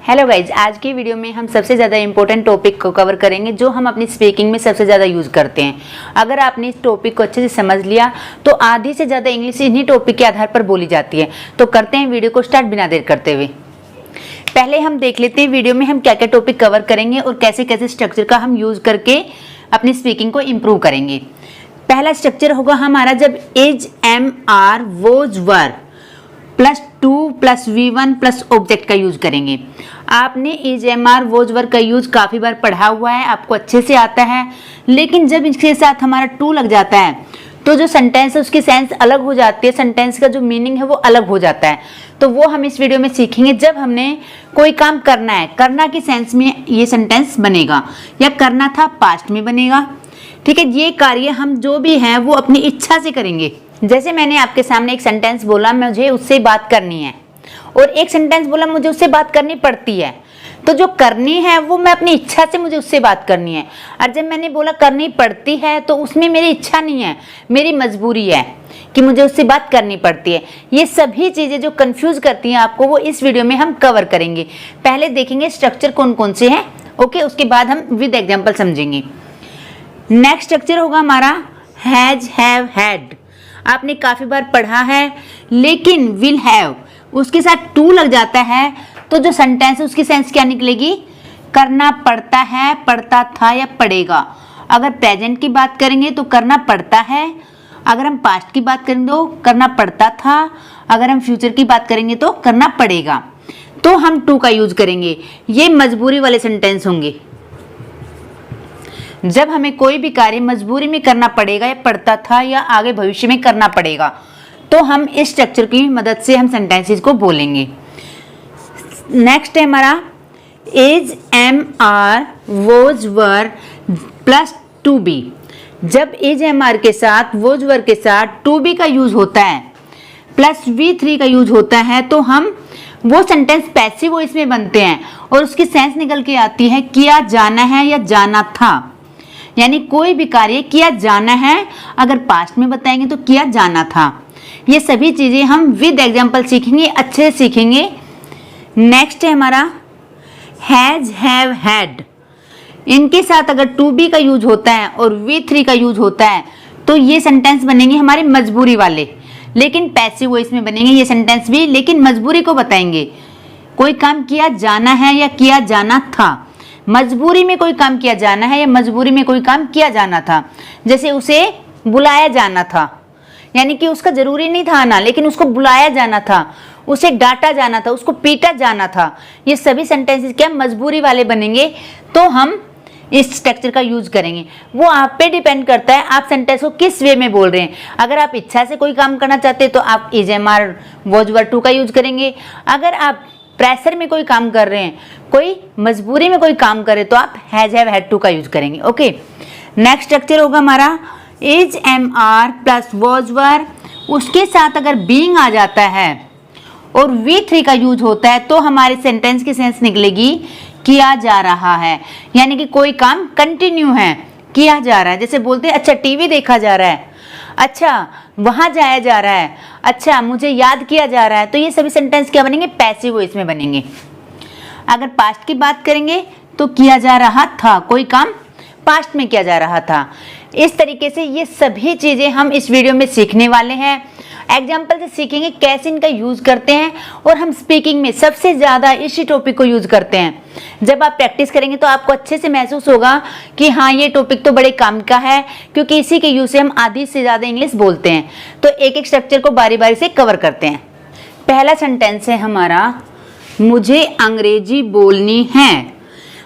Hello guys, आज की video में हम सबसे ज़्यादा इंपॉर्टेंट टॉपिक को कवर करेंगे जो हम अपनी स्पीकिंग में सबसे ज़्यादा यूज़ करते हैं। अगर आपने इस टॉपिक को अच्छे से समझ लिया तो आधी से ज़्यादा इंग्लिश इन्हीं टॉपिक के आधार पर बोली जाती है। तो करते हैं वीडियो को स्टार्ट बिना देर करते हुए। पहले हम देख लेते हैं वीडियो में हम क्या क्या टॉपिक कवर करेंगे और कैसे कैसे स्ट्रक्चर का हम यूज़ करके अपनी स्पीकिंग को इम्प्रूव करेंगे। पहला स्ट्रक्चर होगा हमारा जब is, am, are, was, were +2 + V1 + object का यूज करेंगे। आपने is, am, are, was, were का यूज काफ़ी बार पढ़ा हुआ है, आपको अच्छे से आता है। लेकिन जब इसके साथ हमारा टू लग जाता है तो जो सेंटेंस है उसकी सेंस अलग हो जाती है, सेंटेंस का जो मीनिंग है वो अलग हो जाता है। तो वो हम इस वीडियो में सीखेंगे। जब हमने कोई काम करना है, करना की सेंस में ये सेंटेंस बनेगा या करना था पास्ट में बनेगा। ठीक है, ये कार्य हम जो भी हैं वो अपनी इच्छा से करेंगे। जैसे मैंने आपके सामने एक सेंटेंस बोला मुझे उससे बात करनी है, और एक सेंटेंस बोला मुझे उससे बात करनी पड़ती है। तो जो करनी है वो मैं अपनी इच्छा से मुझे उससे बात करनी है, और जब मैंने बोला करनी पड़ती है तो उसमें मेरी इच्छा नहीं है, मेरी मजबूरी है कि मुझे उससे बात करनी पड़ती है। ये सभी चीज़ें जो कंफ्यूज करती हैं आपको वो इस वीडियो में हम कवर करेंगे। पहले देखेंगे स्ट्रक्चर कौन कौन से हैं, ओके, उसके बाद हम विद एग्जाम्पल समझेंगे। नेक्स्ट स्ट्रक्चर होगा हमारा हैज, हैव, हैड। आपने काफ़ी बार पढ़ा है, लेकिन विल हैव उसके साथ टू लग जाता है तो जो सेंटेंस है उसकी सेंस क्या निकलेगी? करना पड़ता है, पड़ता था या पड़ेगा। अगर प्रेजेंट की बात करेंगे तो करना पड़ता है, अगर हम पास्ट की बात करेंगे तो करना पड़ता था, अगर हम फ्यूचर की बात करेंगे तो करना पड़ेगा। तो हम टू का यूज करेंगे। ये मजबूरी वाले सेंटेंस होंगे। जब हमें कोई भी कार्य मजबूरी में करना पड़ेगा या पड़ता था या आगे भविष्य में करना पड़ेगा तो हम इस स्ट्रक्चर की मदद से हम सेंटेंसेस को बोलेंगे। नेक्स्ट है हमारा is, am, are, was, were +2b। जब इज, एम, आर के साथ, वोज, वर के साथ 2b का यूज होता है प्लस V3 का यूज होता है तो हम वो सेंटेंस पैसिव वॉइस में बनते हैं और उसकी सेंस निकल के आती है किया जाना है या जाना था। यानी कोई भी कार्य किया जाना है, अगर पास्ट में बताएंगे तो किया जाना था। ये सभी चीजें हम विद एग्जाम्पल सीखेंगे, अच्छे से सीखेंगे। नेक्स्ट है हमारा हैज, हैव, हैड। इनके साथ अगर B का यूज होता है और V3 का यूज होता है तो ये सेंटेंस बनेंगे हमारे मजबूरी वाले, लेकिन पैसिव वॉइस में बनेंगे ये सेंटेंस भी, लेकिन मजबूरी को बताएंगे। कोई काम किया जाना है या किया जाना था, मजबूरी में कोई काम किया जाना है या मजबूरी में कोई काम किया जाना था। जैसे उसे बुलाया जाना था, यानी कि उसका जरूरी नहीं था आना, लेकिन उसको बुलाया जाना था, उसे डांटा जाना था, उसको पीटा जाना था। ये सभी सेंटेंसेस क्या मजबूरी वाले बनेंगे, तो हम इस स्ट्रक्चर का यूज करेंगे। वो आप पे डिपेंड करता है आप सेंटेंस को किस वे में बोल रहे हैं। अगर आप इच्छा से कोई काम करना चाहते हैं तो आप is, am, are, was, were, to का यूज करेंगे। अगर आप प्रेशर में कोई काम कर रहे हैं, कोई मजबूरी में कोई काम करे तो आप हैज, हैव, हैड, टू का यूज करेंगे। ओके, नेक्स्ट स्ट्रक्चर होगा हमारा इज, एम, आर + वॉज, वर। उसके साथ अगर बीइंग आ जाता है और V3 का यूज होता है तो हमारे सेंटेंस की सेंस निकलेगी किया जा रहा है, यानी कि कोई काम कंटिन्यू है, किया जा रहा है। जैसे बोलते हैं अच्छा टीवी देखा जा रहा है, अच्छा वहां जाया जा रहा है, अच्छा मुझे याद किया जा रहा है। तो ये सभी सेंटेंस क्या बनेंगे? पैसिव वॉइस में बनेंगे। अगर पास्ट की बात करेंगे तो किया जा रहा था, कोई काम पास्ट में किया जा रहा था। इस तरीके से ये सभी चीजें हम इस वीडियो में सीखने वाले हैं। एग्जाम्पल से सीखेंगे कैसे इनका यूज करते हैं, और हम स्पीकिंग में सबसे ज्यादा इसी टॉपिक को यूज करते हैं। जब आप प्रैक्टिस करेंगे तो आपको अच्छे से महसूस होगा कि हाँ ये टॉपिक तो बड़े काम का है, क्योंकि इसी के यूज से हम आधी से ज्यादा इंग्लिश बोलते हैं। तो एक एक स्ट्रक्चर को बारी बारी से कवर करते हैं। पहला सेंटेंस है हमारा मुझे अंग्रेजी बोलनी है।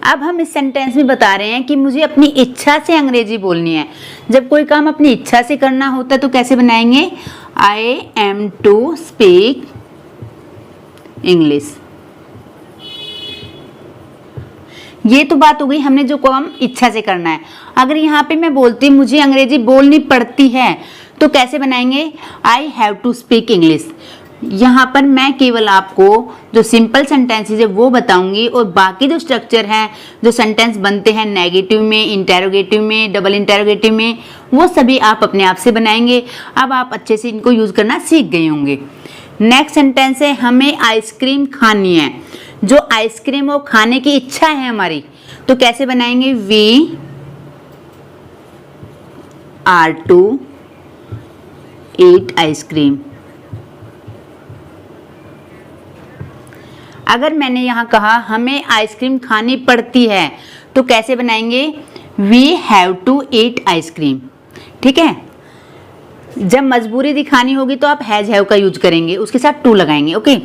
अब हम इस सेंटेंस में बता रहे हैं कि मुझे अपनी इच्छा से अंग्रेजी बोलनी है। जब कोई काम अपनी इच्छा से करना होता है तो कैसे बनाएंगे? I am to speak English. ये तो बात हो गई हमने जो काम इच्छा से करना है। अगर यहाँ पे मैं बोलती हूँ मुझे अंग्रेजी बोलनी पड़ती है तो कैसे बनाएंगे? I have to speak English. यहाँ पर मैं केवल आपको जो सिंपल सेंटेंसेस है वो बताऊंगी, और बाकी जो स्ट्रक्चर हैं, जो सेंटेंस बनते हैं नेगेटिव में, इंटेरोगेटिव में, डबल इंटेरोगेटिव में, वो सभी आप अपने आप से बनाएंगे। अब आप अच्छे से इनको यूज करना सीख गए होंगे। नेक्स्ट सेंटेंस है हमें आइसक्रीम खानी है। जो आइसक्रीम वो खाने की इच्छा है हमारी, तो कैसे बनाएंगे? We are to eat ice cream. अगर मैंने यहाँ कहा हमें आइसक्रीम खानी पड़ती है, तो कैसे बनाएंगे? We have to eat ice cream. ठीक है, जब मजबूरी दिखानी होगी तो आप हैज हैव का यूज करेंगे, उसके साथ टू लगाएंगे। ओके,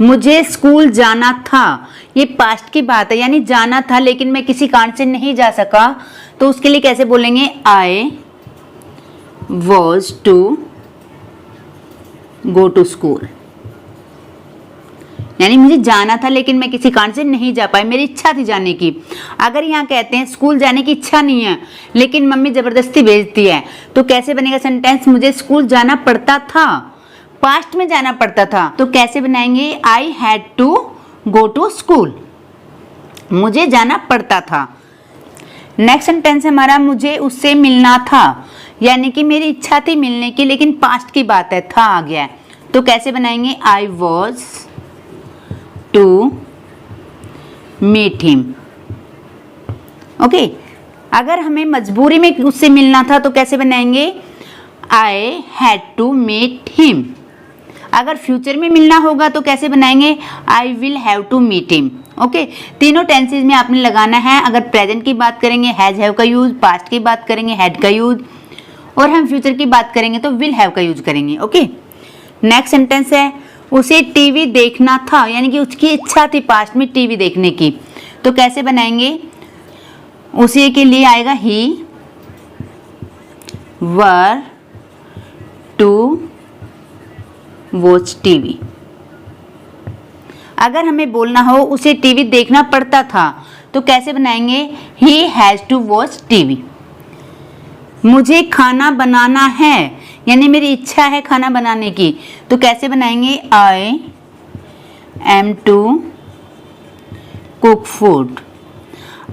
मुझे स्कूल जाना था, ये पास्ट की बात है, यानी जाना था लेकिन मैं किसी कारण से नहीं जा सका, तो उसके लिए कैसे बोलेंगे? I was to go to school. यानी मुझे जाना था लेकिन मैं किसी कारण से नहीं जा पाई, मेरी इच्छा थी जाने की। अगर यहाँ कहते हैं स्कूल जाने की इच्छा नहीं है लेकिन मम्मी जबरदस्ती भेजती है, तो कैसे बनेगा सेंटेंस? मुझे स्कूल जाना पड़ता था, पास्ट में जाना पड़ता था, तो कैसे बनाएंगे? I had to go to school, मुझे जाना पड़ता था। नेक्स्ट सेंटेंस हमारा मुझे उससे मिलना था, यानी कि मेरी इच्छा थी मिलने की लेकिन पास्ट की बात है, था आ गया है, तो कैसे बनाएंगे? I was to meet him. Okay, अगर हमें मजबूरी में उससे मिलना था तो कैसे बनाएंगे? I had to meet him. अगर फ्यूचर में मिलना होगा तो कैसे बनाएंगे? I will have to meet him. Okay, तीनों टेंसेज में आपने लगाना है। अगर प्रेजेंट की बात करेंगे हैज हैव का यूज, पास्ट की बात करेंगे हैड का यूज, और हम फ्यूचर की बात करेंगे तो विल हैव का यूज करेंगे। ओके, नेक्स्ट सेंटेंस है उसे टीवी देखना था, यानी कि उसकी इच्छा थी पास्ट में टीवी देखने की, तो कैसे बनाएंगे? उसी के लिए आएगा ही वर टू वॉच टीवी। अगर हमें बोलना हो उसे टीवी देखना पड़ता था, तो कैसे बनाएंगे? He has to watch TV. मुझे खाना बनाना है, यानी मेरी इच्छा है खाना बनाने की, तो कैसे बनाएंगे? I am to cook food.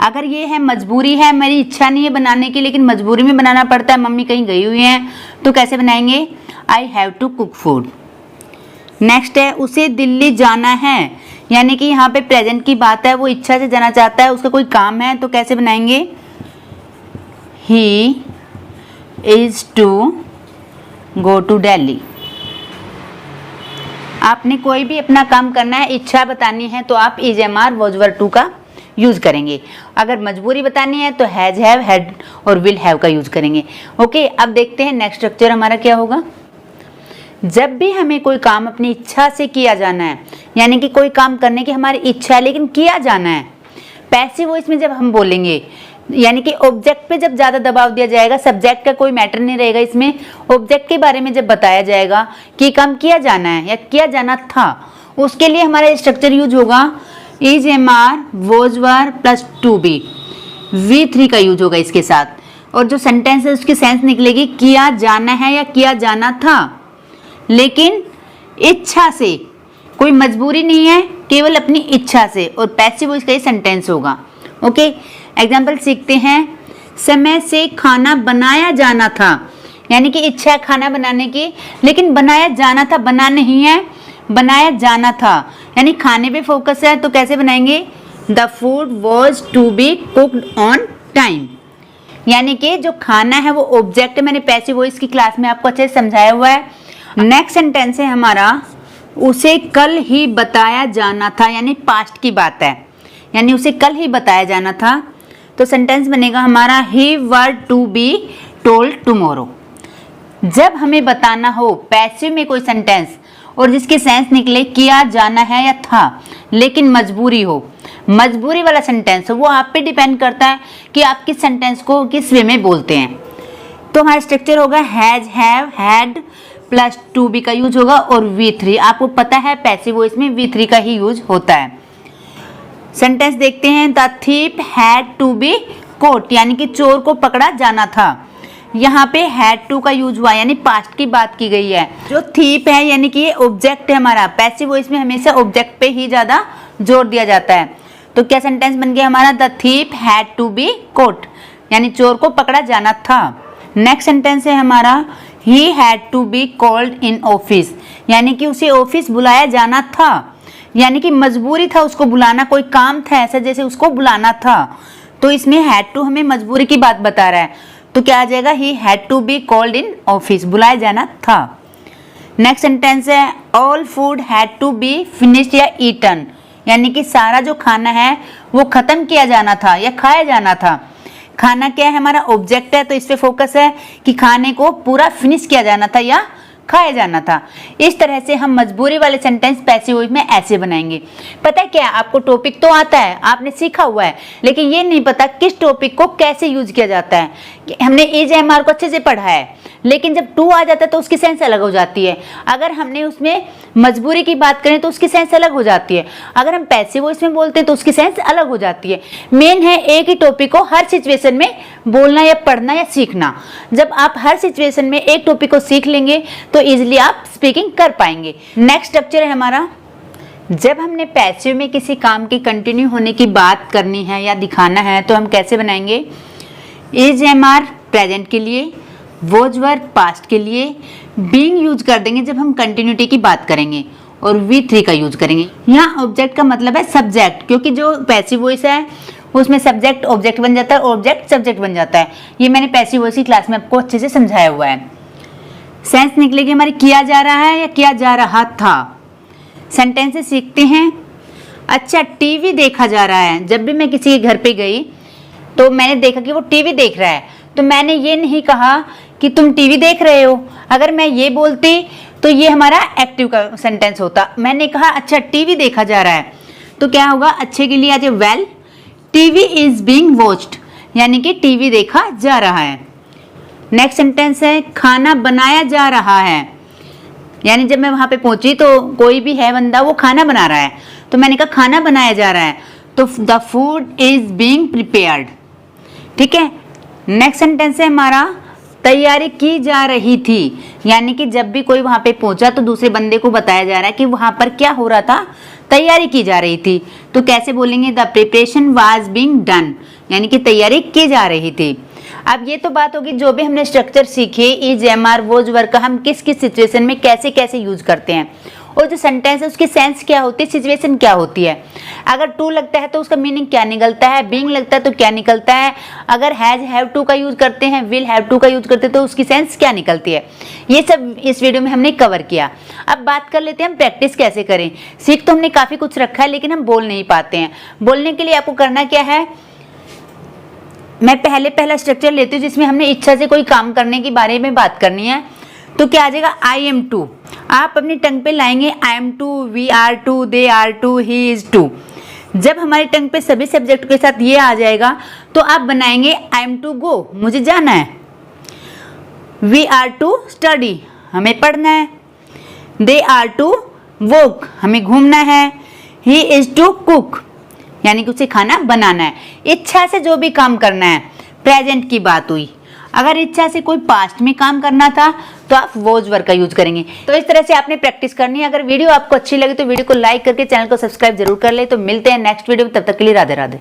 अगर ये है मजबूरी है, मेरी इच्छा नहीं है बनाने की लेकिन मजबूरी में बनाना पड़ता है, मम्मी कहीं गई हुई हैं, तो कैसे बनाएंगे? I have to cook food. Next है उसे दिल्ली जाना है, यानी कि यहाँ पे प्रेजेंट की बात है, वो इच्छा से जाना चाहता है, उसका कोई काम है, तो कैसे बनाएंगे? He is to go to Delhi. आपने कोई भी अपना काम करना है, इच्छा बतानी है, तो आप is am are was were to का यूज करेंगे। अगर मजबूरी बतानी है तो हैज हैव हैड और विल हैव का यूज करेंगे। ओके, अब देखते हैं नेक्स्ट स्ट्रक्चर हमारा क्या होगा। जब भी हमें कोई काम अपनी इच्छा से किया जाना है, यानी कि कोई काम करने की हमारी इच्छा है लेकिन किया जाना है, पैसिव वॉइस में जब हम बोलेंगे, यानी कि ऑब्जेक्ट पे जब ज़्यादा दबाव दिया जाएगा, सब्जेक्ट का कोई मैटर नहीं रहेगा इसमें, ऑब्जेक्ट के बारे में जब बताया जाएगा कि काम किया जाना है या किया जाना था, उसके लिए हमारा स्ट्रक्चर यूज होगा is am are was were plus to be, V3 का यूज होगा इसके साथ, और जो सेंटेंस है उसकी सेंस निकलेगी किया जाना है या किया जाना था, लेकिन इच्छा से, कोई मजबूरी नहीं है, केवल अपनी इच्छा से, और पैसिव वॉइस का ही सेंटेंस होगा। ओके, एग्जाम्पल सीखते हैं। समय से खाना बनाया जाना था, यानी कि इच्छा है खाना बनाने की लेकिन बनाया जाना था, बना नहीं है, बनाया जाना था, यानी खाने पे फोकस है, तो कैसे बनाएंगे? The food was to be cooked on time, यानी कि जो खाना है वो ऑब्जेक्ट है, मैंने पैसिव वॉइस की क्लास में आपको अच्छे से समझाया हुआ है। नेक्स्ट सेंटेंस है हमारा उसे कल ही बताया जाना था, यानी पास्ट की बात है, यानी उसे कल ही बताया जाना था, तो सेंटेंस बनेगा हमारा ही वर टू बी टोल्ड टुमारो। जब हमें बताना हो पैसिव में कोई सेंटेंस और जिसके सेंस निकले किया जाना है या था लेकिन मजबूरी हो, मजबूरी वाला सेंटेंस हो, वो आप पे डिपेंड करता है कि आप किस सेंटेंस को किस वे में बोलते हैं। तो हमारा स्ट्रक्चर होगा has have had plus to be का यूज होगा और V3, आपको पता है पैसिव वॉइस में V3 का ही यूज होता है। सेंटेंस देखते हैं। The thief had to be caught, यानी कि चोर को पकड़ा जाना था, यहाँ पे हैड टू का यूज हुआ, यानी पास्ट की बात की गई है। जो थीप है यानी कि ये ऑब्जेक्ट है हमारा, पैसिव वॉइस में हमेशा ऑब्जेक्ट पे ही ज्यादा जोर दिया जाता है। तो क्या सेंटेंस बन गया हमारा? The thief had to be caught, यानी चोर को पकड़ा जाना था। नेक्स्ट सेंटेंस है हमारा he had to be called in office, यानी कि उसे ऑफिस बुलाया जाना था, यानी कि मजबूरी था उसको बुलाना, कोई काम था ऐसा जैसे उसको बुलाना था, तो इसमें हैड टू हमें मजबूरी की बात बता रहा है, तो क्या आ जाएगा, he had to be called in office, बुलाया जाना था। नेक्स्ट सेंटेंस है all food had to be finished या ईटन, यानी कि सारा जो खाना है वो खत्म किया जाना था या खाया जाना था। खाना क्या है, हमारा ऑब्जेक्ट है, तो इस पे फोकस है कि खाने को पूरा फिनिश किया जाना था या खाया जाना था। इस तरह से हम मजबूरी वाले सेंटेंस पैसिव वॉइस में ऐसे बनाएंगे। पता है क्या, आपको टॉपिक तो आता है, आपने सीखा हुआ है, लेकिन ये नहीं पता किस टॉपिक को कैसे यूज किया जाता है। हमने इज एम आर को अच्छे से पढ़ा है, लेकिन जब टू आ जाता है तो उसकी सेंस अलग हो जाती है। अगर हमने उसमें मजबूरी की बात करें तो उसकी सेंस अलग हो जाती है, अगर हम पैसिव वॉइस में बोलते हैं तो उसकी सेंस अलग हो जाती है। मेन है एक ही टॉपिक को हर सिचुएशन में बोलना या पढ़ना या सीखना। जब आप हर सिचुएशन में एक टॉपिक को सीख लेंगे तो इजीली आप स्पीकिंग कर पाएंगे। नेक्स्ट स्ट्रक्चर है हमारा, जब हमने पैसिव में किसी काम की कंटिन्यू होने की बात करनी है या दिखाना है तो हम कैसे बनाएंगे, इज एम आर प्रेजेंट के लिए, वॉज वर्ब पास्ट के लिए, बीइंग यूज कर देंगे जब हम कंटिन्यूटी की बात करेंगे, और V3 का यूज करेंगे। यहाँ ऑब्जेक्ट का मतलब है सब्जेक्ट, क्योंकि जो पैसिव वॉइस है उसमें सब्जेक्ट ऑब्जेक्ट बन जाता है, ऑब्जेक्ट सब्जेक्ट बन जाता है। ये मैंने पैसिव वॉइस की क्लास में आपको अच्छे से समझाया हुआ है। सेंस निकलेगी हमारी किया जा रहा है या किया जा रहा था। सेंटेंसेस सीखते हैं। अच्छा, टीवी देखा जा रहा है। जब भी मैं किसी के घर पे गई तो मैंने देखा कि वो टीवी देख रहा है, तो मैंने ये नहीं कहा कि तुम टीवी देख रहे हो। अगर मैं ये बोलती तो ये हमारा एक्टिव का सेंटेंस होता। मैंने कहा अच्छा टीवी देखा जा रहा है, तो क्या होगा, अच्छे के लिए आ जाए well TV is being watched, यानी कि टीवी देखा जा रहा है। नेक्स्ट सेंटेंस है खाना बनाया जा रहा है, यानी जब मैं वहां पे पहुंची तो कोई भी है बंदा, वो खाना बना रहा है, तो मैंने कहा खाना बनाया जा रहा है, तो the food is being prepared. ठीक है। नेक्स्ट सेंटेंस है हमारा तैयारी की जा रही थी, यानी कि जब भी कोई वहां पे पहुंचा तो दूसरे बंदे को बताया जा रहा है कि वहां पर क्या हो रहा था, तैयारी की जा रही थी। तो कैसे बोलेंगे, the preparation was being done, यानी कि तैयारी की जा रही थी। अब ये तो बात होगी जो भी हमने स्ट्रक्चर सीखे, is am are was verb का हम किस किस सिचुएशन में कैसे कैसे यूज करते हैं, और जो सेंटेंस है उसकी सेंस क्या होती है, सिचुएशन क्या होती है। अगर टू लगता है तो उसका मीनिंग क्या निकलता है, बीइंग लगता है तो क्या निकलता है, अगर हैज हैव टू का यूज करते हैं, विल हैव टू का यूज करते हैं तो उसकी सेंस क्या निकलती है। ये सब इस वीडियो में हमने कवर किया। अब बात कर लेते हैं हम प्रैक्टिस कैसे करें। सीख तो हमने काफी कुछ रखा है, लेकिन हम बोल नहीं पाते हैं। बोलने के लिए आपको करना क्या है, मैं पहला स्ट्रक्चर लेती हूँ जिसमें हमने इच्छा से कोई काम करने के बारे में बात करनी है। तो क्या आ जाएगा, आई एम टू। आप अपनी टंग पे लाएंगे I am to, we are to, they are to, he is to. जब हमारी टंग पे सभी सब्जेक्ट के साथ ये आ जाएगा तो आप बनाएंगे आई एम टू गो, मुझे जाना है, वी आर टू स्टडी, हमें पढ़ना है, दे आर टू वॉक, हमें घूमना है, ही इज टू कुक, यानी कि उसे खाना बनाना है। इच्छा से जो भी काम करना है, प्रेजेंट की बात हुई। अगर इच्छा से कोई पास्ट में काम करना था तो आप वॉज वर्ब का यूज करेंगे। तो इस तरह से आपने प्रैक्टिस करनी है। अगर वीडियो आपको अच्छी लगे तो वीडियो को लाइक करके चैनल को सब्सक्राइब जरूर कर ले। तो मिलते हैं नेक्स्ट वीडियो में, तब तक के लिए राधे राधे।